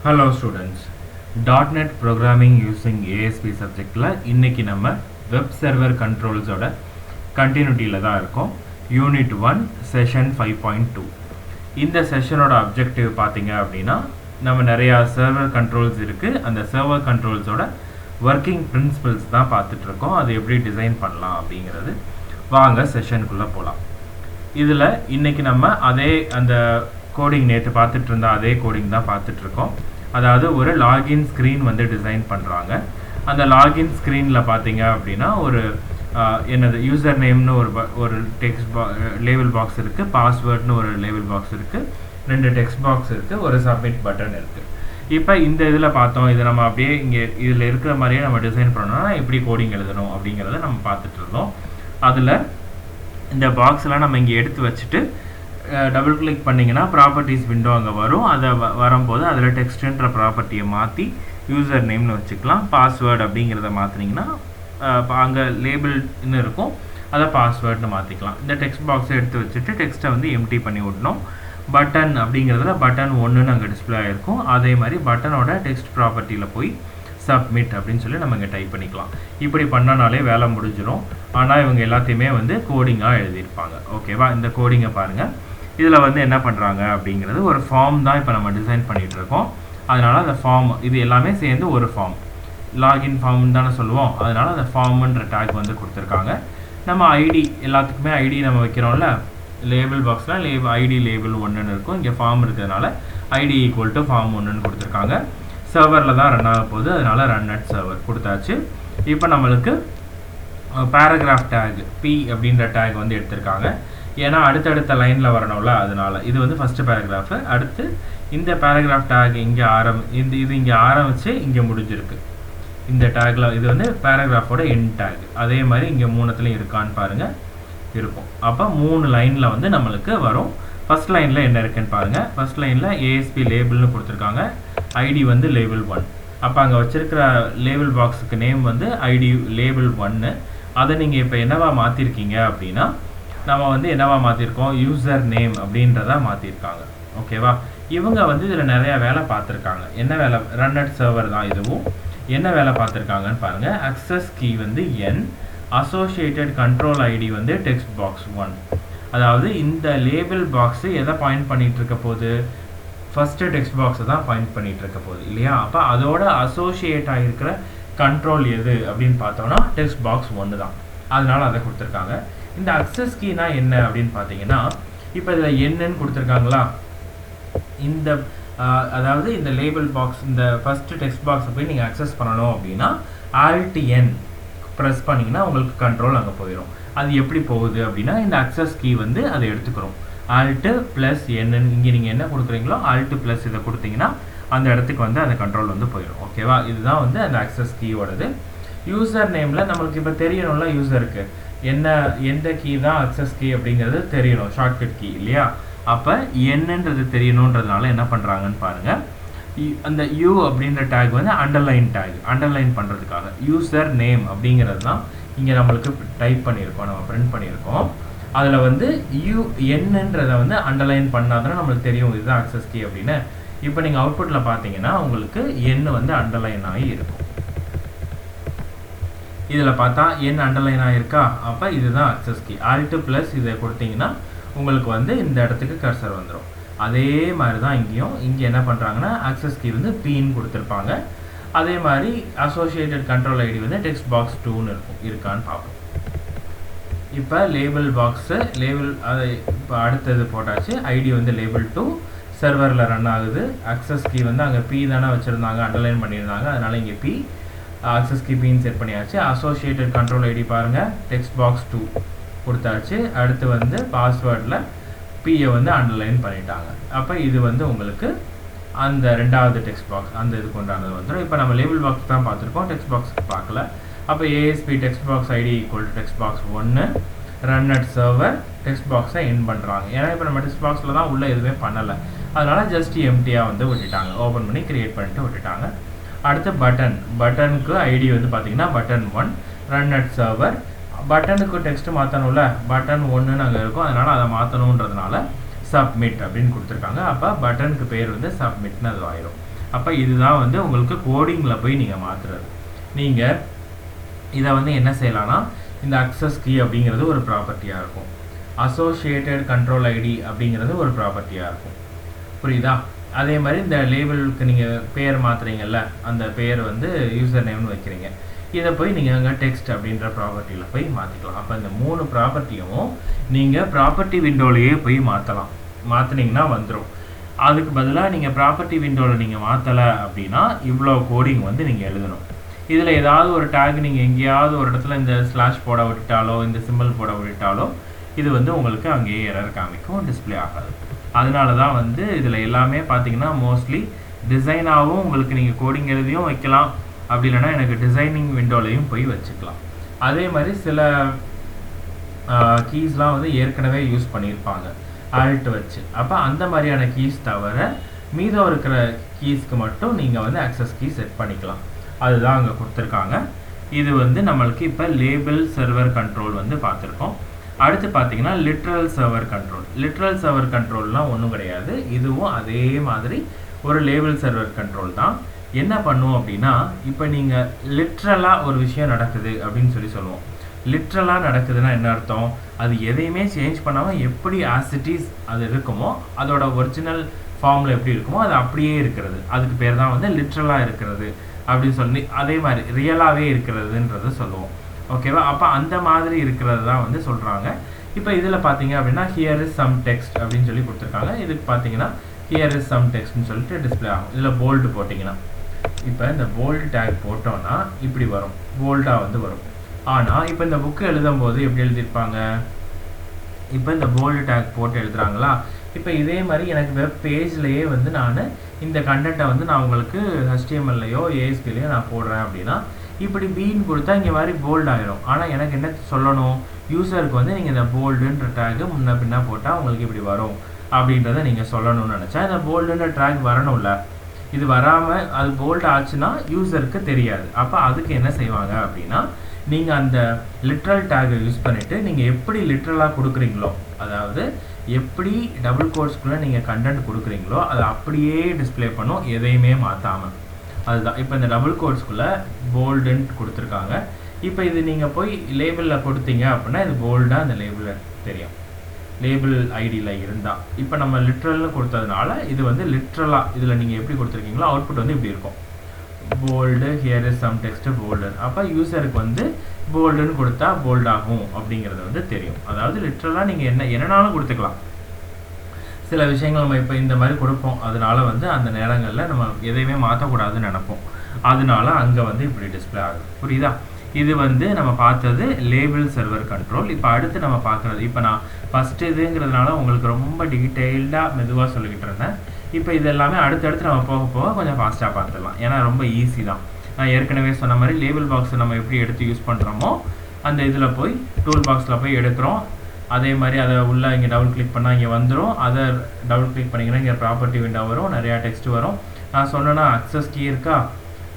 Hello students, .NET programming using ASP subject la இன்னைக்கு நம்ம web server controls ஓட continuity ல தான் இருக்கோம். Unit 1 session 5.2. இந்த session ஓட objective பாத்தீங்க அப்படின்னா நம்ம நிறைய server controls இருக்கு. அந்த server controls ஓட working principles தான் பார்த்துட்டு இருக்கோம். அது எப்படி டிசைன் பண்ணலாம் அப்படிங்கிறது வாங்க செஷனுக்குள்ள போலாம். இதுல இன்னைக்கு நம்ம அதே அந்த கோடிங் நேத்து பார்த்துட்டு இருந்த அதே கோடிங் தான் பார்த்துட்டு இருக்கோம். அதாவது ஒரு லாகின் ஸ்கிரீன் வந்து டிசைன் பண்றாங்க. அந்த லாகின் ஸ்கிரீன்ல பாத்தீங்க அப்படின்னா ஒரு என்னது யூசர் நேம்னு ஒரு டெக்ஸ்ட் லேபிள் பாக்ஸ் இருக்கு, பாஸ்வேர்ட்னு ஒரு லேபிள் பாக்ஸ் இருக்கு, ரெண்டு டெக்ஸ்ட் பாக்ஸ் இருக்கு, ஒரு சப்மிட் பட்டன் இருக்கு. இப்போ இந்த இதில் பார்த்தோம், இது நம்ம அப்படியே இங்கே இதில் இருக்கிற மாதிரியே நம்ம டிசைன் பண்ணோம்னா எப்படி கோடிங் எழுதணும் அப்படிங்கிறத நம்ம பார்த்துட்டு இருந்தோம். அதில் இந்த பாக்ஸ்லாம் நம்ம இங்கே எடுத்து வச்சுட்டு டபுள் கிளிக் பண்ணிங்கன்னா ப்ராப்பர்ட்டிஸ் விண்டோ அங்கே வரும். அதை வரும்போது அதில் டெக்ஸ்ட்ன்ற ப்ராப்பர்ட்டியை மாற்றி யூசர் நேம்னு வச்சுக்கலாம். பாஸ்வேர்டு அப்படிங்கிறத மாற்றினீங்கன்னா அங்கே லேபிள்னு இருக்கும், அதை பாஸ்வேர்டுன்னு மாற்றிக்கலாம். இந்த டெக்ஸ்ட் பாக்ஸை எடுத்து வச்சுட்டு டெக்ஸ்ட்டை வந்து எம்டி பண்ணி விடணும். பட்டன் அப்படிங்கிறதுல பட்டன் 1ன்னு அங்கே டிஸ்பிளே ஆகிருக்கும். அதே மாதிரி பட்டனோட டெக்ஸ்ட் ப்ராப்பர்ட்டியில் போய் சப்மிட் அப்படின்னு சொல்லி நம்ம இங்கே டைப் பண்ணிக்கலாம். இப்படி பண்ணனாலே வேலை முடிஞ்சிடும். ஆனால் இவங்க எல்லாத்தையுமே வந்து கோடிங்காக எழுதியிருப்பாங்க. ஓகேவா? இந்த கோடிங்கை பாருங்கள். இதில் வந்து என்ன பண்ணுறாங்க அப்படிங்கிறது ஒரு ஃபார்ம் தான் இப்போ நம்ம டிசைன் பண்ணிகிட்டு இருக்கோம். அதனால் அந்த ஃபார்ம் இது எல்லாமே சேர்ந்து ஒரு ஃபார்ம், லாகின் ஃபார்ம்னு தானே சொல்லுவோம். அதனால் அந்த ஃபார்முன்ற டேக் வந்து கொடுத்துருக்காங்க. நம்ம ஐடி எல்லாத்துக்குமே ஐடி நம்ம வைக்கிறோம்ல, லேபிள் பாக்ஸில் ஐடி லேபிள் 1ன்னு இருக்கும். இங்கே ஃபார்ம் இருக்கிறதுனால ஐடி ஈக்குவல் டு ஃபார்ம் 1ன்னு கொடுத்துருக்காங்க. சர்வரில் தான் ரன் ஆக போகுது, அதனால் ரன் அட் சர்வர் கொடுத்தாச்சு. இப்போ நம்மளுக்கு பேராகிராஃப் டேக் பி அப்படின்ற டேக் வந்து எடுத்திருக்காங்க. ஏன்னா அடுத்தடுத்த லைனில் வரணும்ல, அதனால் இது வந்து ஃபஸ்ட்டு பேராகிராஃபு. அடுத்து இந்த பேராகிராஃப் டேக் இங்கே இது இங்கே ஆரம்பித்து இங்கே முடிஞ்சிருக்கு. இந்த டேக்கில் இது வந்து பேராகிராஃபோட எண்ட் டேக். அதே மாதிரி இங்கே மூணுத்துலையும் இருக்கான்னு பாருங்கள், இருக்கும். அப்போ 3 லைனில் வந்து நம்மளுக்கு வரும். ஃபஸ்ட் லைனில் என்ன இருக்குன்னு பாருங்கள். ஃபஸ்ட் லைனில் ஏஎஸ்பி லேபிள்னு கொடுத்துருக்காங்க, ஐடி வந்து லேபிள் 1. அப்போ அங்கே வச்சுருக்கிற லேபிள் பாக்ஸுக்கு நேம் வந்து ஐடி லேபிள் 1. அதை நீங்கள் இப்போ என்னவா மாற்றிருக்கீங்க அப்படின்னா, நம்ம வந்து என்னவா மாற்றிருக்கோம், யூசர் நேம் அப்படின்றத மாற்றிருக்காங்க. ஓகேவா? இவங்க வந்து இதில் நிறையா வேலை பார்த்துருக்காங்க. என்ன வேலை? ரன் அட் சர்வர் தான் இதுவும். என்ன வேலை பார்த்துருக்காங்கன்னு பாருங்கள். அக்சஸ் கீ வந்து n, அசோசியேட்டட் கண்ட்ரோல் ஐடி வந்து டெக்ஸ்ட் பாக்ஸ் 1. அதாவது இந்த லேபிள் பாக்ஸு எதை பாயிண்ட் பண்ணிகிட்டு இருக்க போகுது, ஃபஸ்ட்டு டெக்ஸ்ட் பாக்ஸை தான் பாயிண்ட் பண்ணிகிட்டு இருக்க போகுது இல்லையா? அப்போ அதோட அசோசியேட் ஆகிருக்கிற கண்ட்ரோல் எது அப்படின்னு பார்த்தோன்னா டெக்ஸ்ட் பாக்ஸ் 1 தான். அதனால் அதை கொடுத்துருக்காங்க. இந்த அக்சஸ் கீனா என்ன அப்படின்னு பார்த்தீங்கன்னா, இப்போ இதில் என்னன்னு கொடுத்துருக்காங்களா, இந்த அதாவது இந்த லேபிள் பாக்ஸ் இந்த ஃபஸ்ட்டு டெக்ஸ்ட் பாக்ஸை போய் நீங்கள் அக்சஸ் பண்ணணும் அப்படின்னா Alt N ப்ரெஸ் பண்ணிங்கன்னா உங்களுக்கு கண்ட்ரோல் அங்கே போயிடும். அது எப்படி போகுது அப்படின்னா, இந்த அக்சஸ் கீ வந்து அதை எடுத்துக்கிறோம். Alt + N இங்கே நீங்கள் என்ன கொடுக்குறீங்களோ Alt + இதை கொடுத்தீங்கன்னா அந்த இடத்துக்கு வந்து அந்த கண்ட்ரோல் வந்து போயிடும். ஓகேவா? இதுதான் வந்து அந்த அக்சஸ் கீயோடது. யூசர் நேமில் நம்மளுக்கு இப்போ தெரியணும்ல, யூசருக்கு எந்த கீ தான் அக்சஸ் கீ அப்படிங்கிறது தெரியணும், ஷார்ட்கட் கீ இல்லையா? அப்போ என்னன்றது தெரியணுன்றதுனால என்ன பண்ணுறாங்கன்னு பாருங்கள். அந்த யூ அப்படின்ற டேக் வந்து அண்டர்லைன் டேக், அண்டர்லைன் பண்ணுறதுக்காக யூசர் நேம் அப்படிங்கிறது தான் இங்கே நம்மளுக்கு டைப் பண்ணியிருக்கோம், நம்ம பிரிண்ட் பண்ணியிருக்கோம். அதில் வந்து என்னன்றதை வந்து அண்டர்லைன் பண்ணாதான் நம்மளுக்கு தெரியும் இதுதான் அக்சஸ் கீ அப்படின்னு. இப்போ நீங்கள் அவுட்புட்டில் பார்த்தீங்கன்னா உங்களுக்கு எண் வந்து அண்டர்லைன் ஆகி இருக்கும். இதில் பார்த்தா என் அண்டர்லைன் ஆகிருக்கா, அப்போ இதுதான் அக்சஸ் கீ. Alt + இதை கொடுத்தீங்கன்னா உங்களுக்கு வந்து இந்த இடத்துக்கு கர்சர் வந்துடும். அதே மாதிரி தான் இங்கேயும். இங்கே என்ன பண்ணுறாங்கன்னா அக்சஸ் கீ வந்து பின்னு கொடுத்துருப்பாங்க. அதே மாதிரி அசோசியேட்டட் கண்ட்ரோல் ஐடி வந்து டெக்ஸ்ட் பாக்ஸ் 2ன்னு இருக்கான்னு பார்ப்போம். இப்போ லேபிள் பாக்ஸு அதை இப்போ அடுத்தது போட்டாச்சு. ஐடி வந்து லேபிள் 2 சர்வரில் ரன் ஆகுது. அக்சஸ் கீ வந்து அங்கே பி தானே வச்சுருந்தாங்க, அண்டர்லைன் பண்ணியிருந்தாங்க, அதனால் இங்கே பி அக்சஸ் கீ பின்னு செட் பண்ணியாச்சு. அசோசியேட்டட் கண்ட்ரோல் ஐடி பாருங்கள், டெக்ஸ்ட் பாக்ஸ் 2 கொடுத்தாச்சு. அடுத்து வந்து பாஸ்வேர்டில் பியை வந்து அண்டர்லைன் பண்ணிட்டாங்க. அப்போ இது வந்து உங்களுக்கு அந்த ரெண்டாவது டெக்ஸ்ட் பாக்ஸ் அந்த இதுக்கு உண்டானது வந்துடும். இப்போ நம்ம லேபிள் பாக்ஸ் தான் பார்த்துருக்கோம், டெக்ஸ்ட் பாக்ஸ் பார்க்கல. அப்போ ASP text box ID equal to text box 1, run at server text பாக்ஸை என் பண்ணுறாங்க. ஏன்னா இப்போ நம்ம டெக்ஸ்ட் பாக்ஸில் தான் உள்ளே எதுவுமே பண்ணலை, அதனால் ஜஸ்ட் எம்டியாக வந்து விட்டுட்டாங்க, ஓப்பன் பண்ணி க்ரியேட் பண்ணிட்டு விட்டுட்டாங்க. அடுத்து பட்டனுக்கு ஐடி வந்து பார்த்தீங்கன்னா பட்டன் 1, ரன் அட் சர்வர். பட்டனுக்கு டெக்ஸ்ட் மாற்றணும்ல, பட்டன் 1ன்னு அங்கே இருக்கும், அதனால் அதை மாற்றணுன்றதுனால சப்மிட் அப்படின்னு கொடுத்துருக்காங்க. அப்போ பட்டனுக்கு பேர் வந்து சப்மிட்னு அது ஆயிரும். அப்போ இதுதான் வந்து உங்களுக்கு கோடிங்கில் போய் நீங்கள் மாற்றுறது. நீங்கள் இதை வந்து என்ன செய்யலாம்னா இந்த அக்சஸ் கீ அப்படிங்கிறது ஒரு ப்ராப்பர்ட்டியாக இருக்கும், அசோசியேட்டட் கண்ட்ரோல் ஐடி அப்படிங்கிறது ஒரு ப்ராப்பர்ட்டியாக இருக்கும். புரியுதா? அதே மாதிரி இந்த லேபிளுக்கு நீங்கள் பேர் மாற்றுறீங்கல்ல, அந்த பேர் வந்து யூசர் நேம்னு வைக்கிறீங்க, இதை போய் நீங்கள் அங்கே டெக்ஸ்ட் அப்படின்ற ப்ராப்பர்ட்டியில் போய் மாற்றிக்கலாம். அப்போ இந்த 3 ப்ராப்பர்ட்டியும் நீங்கள் ப்ராப்பர்ட்டி விண்டோலையே போய் மாற்றலாம். மாற்றினீங்கன்னா வந்துடும். அதுக்கு பதிலாக நீங்கள் ப்ராப்பர்ட்டி விண்டோவில் நீங்கள் மாற்றலை அப்படின்னா இவ்வளோ கோடிங் வந்து நீங்கள் எழுதணும். இதில் ஏதாவது ஒரு டேக் நீங்கள் எங்கேயாவது ஒரு இடத்துல இந்த ஸ்லாஷ் போட விட்டாலோ இந்த சிம்பிள் போட விட்டாலோ இது வந்து உங்களுக்கு அங்கேயே எரர் காமிக்கும், டிஸ்பிளே ஆகாது. அதனால தான் வந்து இதில் எல்லாமே பார்த்தீங்கன்னா மோஸ்ட்லி டிசைனாகவும் உங்களுக்கு நீங்கள் கோடிங் எழுதியும் வைக்கலாம், அப்படி இல்லைன்னா எனக்கு டிசைனிங் விண்டோலையும் போய் வச்சுக்கலாம். அதே மாதிரி சில கீஸ்லாம் வந்து ஏற்கனவே யூஸ் பண்ணியிருப்பாங்க ஆல்ட் வச்சு. அப்போ அந்த மாதிரியான கீஸ் தவிர மீதம் இருக்கிற கீஸ்க்கு மட்டும் நீங்கள் வந்து அக்சஸ் கீ செட் பண்ணிக்கலாம். அதுதான் அங்கே கொடுத்துருக்காங்க. இது வந்து நம்மளுக்கு இப்போ லேபிள் சர்வர் கண்ட்ரோல் வந்து பார்த்துருக்கோம். அடுத்து பார்த்தீங்கன்னா literal server control. Literal server கண்ட்ரோல்லாம் ஒன்றும் கிடையாது, இதுவும் அதே மாதிரி ஒரு லேபிள் சர்வர் கண்ட்ரோல் தான். என்ன பண்ணுவோம் அப்படின்னா, இப்போ நீங்கள் லிட்ரலாக ஒரு விஷயம் நடக்குது அப்படின்னு சொல்லுவோம். லிட்ரலாக நடக்குதுன்னா என்ன அர்த்தம்? அது எதையுமே சேஞ்ச் பண்ணாமல் எப்படி ஆசிட்டிஸ் அது இருக்குமோ, அதோட ஒரிஜினல் ஃபார்மில் எப்படி இருக்குமோ அது அப்படியே இருக்கிறது, அதுக்கு பேர் தான் வந்து லிட்ரலாக இருக்கிறது அப்படின்னு சொல்லி, அதே மாதிரி ரியலாகவே இருக்கிறதுன்றதை சொல்லுவோம். ஓகேவா? அப்போ அந்த மாதிரி இருக்கிறது தான் வந்து சொல்கிறாங்க. இப்போ இதில் பார்த்தீங்க அப்படின்னா ஹியர் இஸ் சம் டெக்ஸ்ட் அப்படின்னு சொல்லி கொடுத்துருக்காங்க. இதுக்கு பார்த்தீங்கன்னா ஹியர் இஸ் சம் டெக்ஸ்ட்னு சொல்லிட்டு டிஸ்பிளே ஆகும். இதில் போல்டு போட்டிங்கன்னா, இப்போ இந்த போல்டு டேக் போட்டோன்னா இப்படி வரும், போல்டாக வந்து வரும். ஆனால் இப்போ இந்த புக்கு எழுதும் போது எப்படி எழுதியிருப்பாங்க, இப்போ இந்த போல்டு டேக் போட்டு எழுதுறாங்களா, இப்போ இதே மாதிரி எனக்கு வெப் பேஜ்லேயே வந்து நான் இந்த கண்டென்ட்டை வந்து நான் உங்களுக்கு HTMLலையோ ASP-லையோ நான் போடுறேன் அப்படின்னா இப்படி பீன் கொடுத்தா இங்கே மாதிரி போல்ட் ஆயிரும். ஆனால் எனக்கு என்ன சொல்லணும், யூசருக்கு வந்து நீங்கள் இந்த போல்டுன்ற டேக்கு முன்ன பின்னா போட்டால் உங்களுக்கு இப்படி வரும் அப்படின்றத நீங்கள் சொல்லணும்னு நினச்சா இந்த போல்டுன்ற டேக் வரணும்ல. இது வராமல் அது போல்ட் ஆச்சுன்னா யூசருக்கு தெரியாது. அப்போ அதுக்கு என்ன செய்வாங்க அப்படின்னா, நீங்கள் அந்த லிட்ரல் டேகை யூஸ் பண்ணிவிட்டு நீங்கள் எப்படி லிட்ரலாக கொடுக்குறீங்களோ, அதாவது எப்படி டபுள் கோட்ஸ்குள்ளே நீங்கள் கண்டென்ட் கொடுக்குறீங்களோ அதை அப்படியே டிஸ்பிளே பண்ணும், எதையுமே மாற்றாமல். அதுதான் இப்போ இந்த டபுள் கோட்ஸ்குள்ளே போல்டுன்ட்டு கொடுத்துருக்காங்க. இப்போ இது நீங்கள் போய் லேபிளில் கொடுத்தீங்க அப்படின்னா இது போல்டாக அந்த லேபிளில் தெரியும், லேபிள் ஐடியில் இருந்தால். இப்போ நம்ம லிட்ரல்னு கொடுத்ததுனால இது வந்து லிட்ரலாக இதில் நீங்கள் எப்படி கொடுத்துருக்கீங்களோ அவுட்புட் வந்து இப்படி இருக்கும், bold here is some text bold. அப்போ யூசருக்கு வந்து போல்டுன்னு கொடுத்தா போல்ட் ஆகும் அப்படிங்கிறது வந்து தெரியும். அதாவது லிட்ரலாக நீங்கள் என்னன்னாலும் கொடுத்துக்கலாம். சில விஷயங்கள் நம்ம இப்போ இந்த மாதிரி கொடுப்போம், அதனால வந்து அந்த நேரங்களில் நம்ம எதையுமே மாற்றக்கூடாதுன்னு நினைப்போம், அதனால அங்கே வந்து இப்படி டிஸ்பிளே ஆகுது. புரியுதா? இது வந்து நம்ம பார்த்தது லேபிள் சர்வர் கண்ட்ரோல். இப்போ அடுத்து நம்ம பார்க்குறது, இப்போ நான் ஃபஸ்ட்டு இதுங்கிறதுனால உங்களுக்கு ரொம்ப டீட்டெயில்டாக மெதுவாக சொல்லிக்கிட்டு இருந்தேன். இப்போ இது எல்லாமே அடுத்தடுத்து நம்ம போக போக கொஞ்சம் ஃபாஸ்ட்டாக பார்த்துடலாம், ஏன்னா ரொம்ப ஈஸி தான். நான் ஏற்கனவே சொன்ன மாதிரி லேபிள் பாக்ஸை நம்ம எப்படி எடுத்து யூஸ் பண்ணுறோமோ அந்த இதில் போய் டூல் பாக்ஸில் போய் எடுக்கிறோம். அதே மாதிரி அதை உள்ளே இங்கே டபுள் கிளிக் பண்ணால் இங்கே வந்துடும், அதை டபுள் கிளிக் பண்ணிங்கன்னா இங்கே ப்ராப்பர்ட்டி விண்டோ வரும், நிறையா டெக்ஸ்ட் வரும். நான் சொன்னேன்னா அக்சஸ் கீ இருக்கா,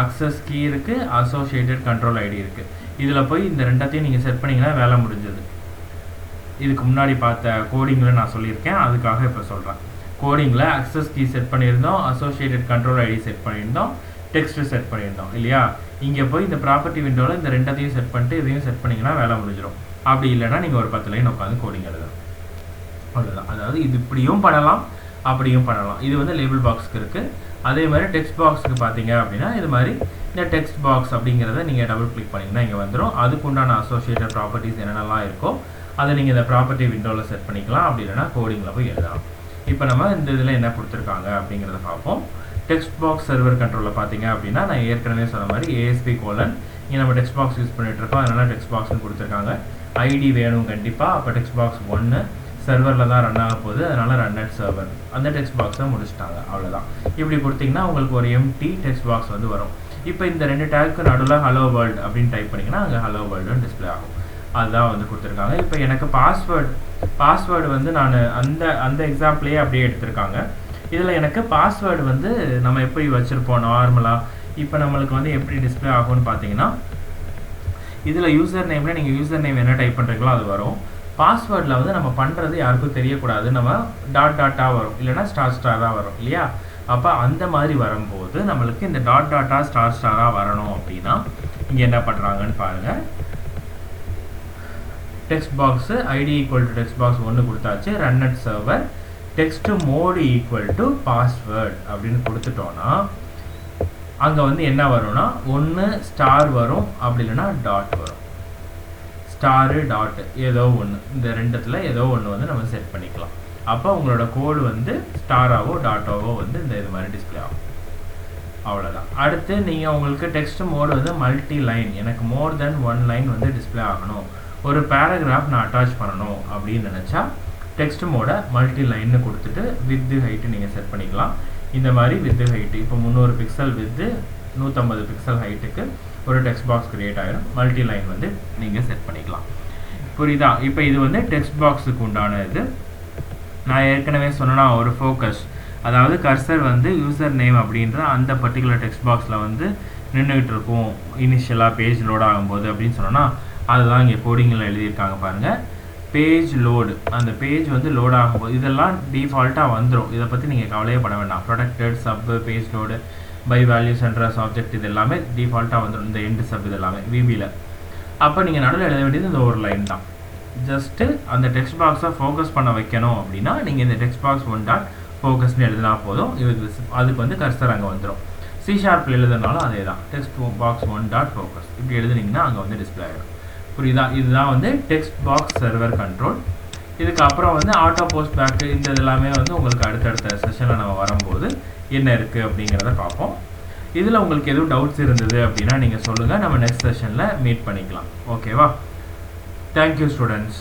அக்சஸ் கீ இருக்குது, அசோசியேட்டட் கண்ட்ரோல் ஐடி இருக்குது. இதில் போய் இந்த ரெண்டத்தையும் நீங்கள் செட் பண்ணிங்கன்னா வேலை முடிஞ்சது. இதுக்கு முன்னாடி பார்த்த கோடிங்கில் நான் சொல்லியிருக்கேன், அதுக்காக இப்போ சொல்கிறேன். கோடிங்கில் அக்சஸ் கீ செட் பண்ணியிருந்தோம், அசோசியேட்டட் கண்ட்ரோல் ஐடி செட் பண்ணியிருந்தோம், டெக்ஸ்ட்டு செட் பண்ணியிருந்தோம் இல்லையா. இங்கே போய் இந்த ப்ராப்பர்ட்டி விண்டோவில் இந்த ரெண்டத்தையும் செட் பண்ணிட்டு இதையும் செட் பண்ணிங்கன்னா வேலை முடிஞ்சிடும். அப்படி இல்லைன்னா நீங்கள் ஒரு 10 லைன் உட்காந்து கோடிங் எழுதணும், அவ்வளோதான். அதாவது இது இப்படியும் பண்ணலாம் அப்படியும் பண்ணலாம். இது வந்து லேபிள் பாக்ஸுக்கு இருக்குது. அதே மாதிரி டெக்ஸ்ட் பாக்ஸுக்கு பார்த்தீங்க அப்படின்னா இது மாதிரி இந்த டெக்ஸ்ட் பாக்ஸ் அப்படிங்கிறத நீங்கள் டபுள் கிளிக் பண்ணிங்கன்னா இங்கே வந்துடும். அதுக்குண்டான அசோசியேட்டட் ப்ராப்பர்ட்டிஸ் என்னென்னலாம் இருக்கோ அதை நீங்கள் இந்த ப்ராப்பர்ட்டி விண்டோவில் செட் பண்ணிக்கலாம், அப்படி இல்லைனா கோடிங்கில் போய் எழுதலாம். இப்போ நம்ம இந்த இதில் என்ன கொடுத்துருக்காங்க அப்படிங்கிறத பார்ப்போம். டெக்ஸ்ட் பாக்ஸ் சர்வர் கண்ட்ரோலில் பார்த்தீங்க அப்படின்னா நான் ஏற்கனவே சொன்ன மாதிரி ASP : இங்கே நம்ம டெக்ஸ்ட் பாக்ஸ் யூஸ் பண்ணிகிட்ருக்கோம், அதனால் டெக்ஸ்ட் பாக்ஸ்னு கொடுத்துருக்காங்க. ஐடி வேணும் கண்டிப்பாக. அப்போ டெக்ஸ்ட் பாக்ஸ் 1 சர்வரில் தான் ரன் ஆக போகுது, அதனால் ரன் அட் சர்வர். அந்த டெக்ஸ்ட் பாக்ஸை முடிச்சிட்டாங்க, அவ்வளோதான். இப்படி கொடுத்தீங்கன்னா உங்களுக்கு ஒரு எம்டி டெக்ஸ்ட் பாக்ஸ் வந்து வரும். இப்போ இந்த 2 டேக்கு நடுவில் ஹலோ வேர்ல்டு அப்படின்னு டைப் பண்ணிங்கன்னா அங்கே ஹலோ வேர்ல்டுன்னு டிஸ்பிளே ஆகும். அதுதான் வந்து கொடுத்துருக்காங்க. இப்போ எனக்கு பாஸ்வேர்டு வந்து நான் அந்த எக்ஸாம்பிளையே அப்படியே எடுத்திருக்காங்க. இதில் எனக்கு பாஸ்வேர்டு வந்து நம்ம எப்படி வச்சுருப்போம் நார்மலாக, இப்போ நம்மளுக்கு வந்து எப்படி டிஸ்பிளே ஆகும்னு பார்த்தீங்கன்னா இதில் யூசர் நேமில் நீங்கள் யூசர் நேம் என்ன டைப் பண்ணுறீங்களோ அது வரும். பாஸ்வேர்டில் வந்து நம்ம பண்ணுறது யாருக்கும் தெரியக்கூடாது, நம்ம டாட்டாக வரும், இல்லைனா ஸ்டார் தான் வரும் இல்லையா. அப்போ அந்த மாதிரி வரும்போது நம்மளுக்கு இந்த டாட் டாட்டா ஸ்டார் ஸ்டாராக வரணும் அப்படின்னா இங்கே என்ன பண்ணுறாங்கன்னு பாருங்கள். Text box ID equal to text box 1 கொடுத்தாச்சு. Run at server text mode equal to password அப்படின்னு கொடுத்துட்டோன்னா அங்கே வந்து என்ன வரும்னா ஒன்று ஸ்டார் வரும், அப்படி இல்லைன்னா டாட் வரும். ஸ்டாரு டாட் ஏதோ ஒன்று, இந்த ரெண்டுத்தில் ஏதோ ஒன்று வந்து நம்ம செட் பண்ணிக்கலாம். அப்போ உங்களோட கோடு வந்து ஸ்டாராவோ டாட்டாவோ வந்து இந்த இது மாதிரி டிஸ்பிளே ஆகும். அவ்வளோதான். அடுத்து நீங்கள் உங்களுக்கு டெக்ஸ்ட் மோடு வந்து மல்டி லைன், எனக்கு மோர் தென் 1 லைன் வந்து டிஸ்பிளே ஆகணும், ஒரு பேராகிராஃப் நான் அட்டாச் பண்ணணும் அப்படின்னு நினச்சா டெக்ஸ்ட் மோடை மல்டி லைன்னு கொடுத்துட்டு வித்து ஹைட்டு நீங்கள் செட் பண்ணிக்கலாம். இந்த மாதிரி வித்து ஹைட்டு இப்போ 300 பிக்சல் வித்து 150 பிக்சல் ஹைட்டுக்கு ஒரு டெக்ஸ்ட் பாக்ஸ் கிரியேட் ஆகிடும். மல்டி லைன் வந்து நீங்கள் செட் பண்ணிக்கலாம். புரியுதா? இப்போ இது வந்து டெக்ஸ்ட் பாக்ஸுக்கு உண்டான இது. நான் ஏற்கனவே சொன்னேன்னா ஒரு ஃபோக்கஸ், அதாவது கர்சர் வந்து யூசர் நேம் அப்படின்ற அந்த பர்டிகுலர் டெக்ஸ்ட் பாக்ஸில் வந்து நின்றுக்கிட்டு இருக்கும் இனிஷியலாக பேஜ் லோட் ஆகும்போது அப்படின்னு சொன்னோன்னா அதுதான் இங்கே கோடிங்கில் எழுதியிருக்காங்க பாருங்கள். பேஜ் லோடு, அந்த பேஜ் வந்து லோட் ஆகும்போது இதெல்லாம் டிஃபால்ட்டாக வந்துடும். இதை பற்றி நீங்கள் கவலையே பட வேண்டாம். Protected sub page load by value sender as object இது எல்லாமே டிஃபால்ட்டாக வந்துடும். இந்த எண்டு சப் இது எல்லாமே விபியில். அப்போ நீங்கள் நடுவில் எழுத வேண்டியது இந்த ஒரு லைன் தான். ஜஸ்ட்டு அந்த டெக்ஸ்ட் பாக்ஸை ஃபோக்கஸ் பண்ண வைக்கணும் அப்படின்னா நீங்கள் இந்த டெக்ஸ்ட் பாக்ஸ் 1 டாட் ஃபோக்கஸ்ன்னு எழுதினா போதும். அதுக்கு வந்து கர்சர் அங்கே வந்துடும். C# எழுதுனாலும் அதே தான், டெக்ஸ்ட் பாக்ஸ் 1 டாட் ஃபோக்கஸ் இப்படி எழுதுனீங்கன்னா அங்கே வந்து டிஸ்பிளே ஆகிடும். புரியுதா? இதுதான் வந்து டெக்ஸ்ட் பாக்ஸ் சர்வர் கண்ட்ரோல். இதுக்கப்புறம் வந்து ஆட்டோ போஸ்ட் பேக் இந்த எல்லாமே வந்து உங்களுக்கு அடுத்தடுத்த செஷனில் நம்ம வரும்போது என்ன இருக்குது அப்படிங்கிறத பார்ப்போம். இதில் உங்களுக்கு எதுவும் டவுட்ஸ் இருந்தது அப்படின்னா நீங்கள் சொல்லுங்கள், நம்ம நெக்ஸ்ட் செஷனில் மீட் பண்ணிக்கலாம். ஓகேவா? Thank you students.